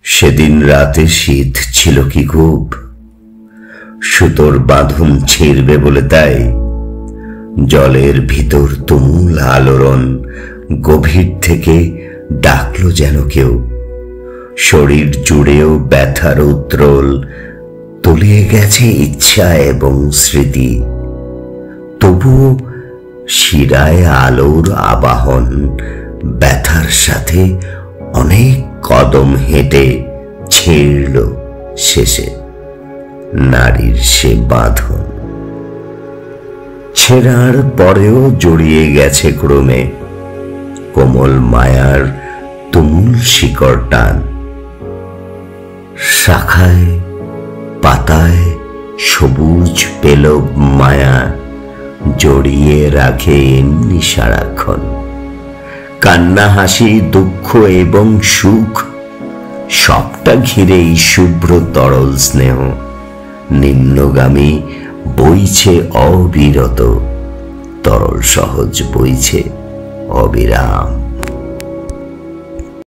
সেদিন রাতে শীত ছিল কি খুব, সুতোর বাঁধন ছিঁড়বে বলে তাই জলের ভিতর তুমুল আলোড়ন গভীর থেকে ডাকলো যেন কেউ। শরীর জুড়েও ব্যথার উত্রোল তলিয়ে গেছে ইচ্ছা এবং স্মৃতি, তবুও শিরায় আলোর আবাহন। ব্যথার সাথে অনেক কদম হেঁটে ছিঁড়ল শেষে নারীর সে বাঁধন। ছেঁড়ার পরেও জড়িয়ে গেছে ক্রমে কোমল মায়ার তুমুল শিকড় টান। শাখায় পাতায় সবুজ পেলব মায়া জড়িয়ে রাখে এমনি সারাক্ষণ। কান্না হাসি দুঃখ এবং সুখ সবটা ঘিরে এই শুভ্র তরল স্নেহ। নিম্নগামী বইছে অবিরত, তরল সহজ বইছে অবিরাম।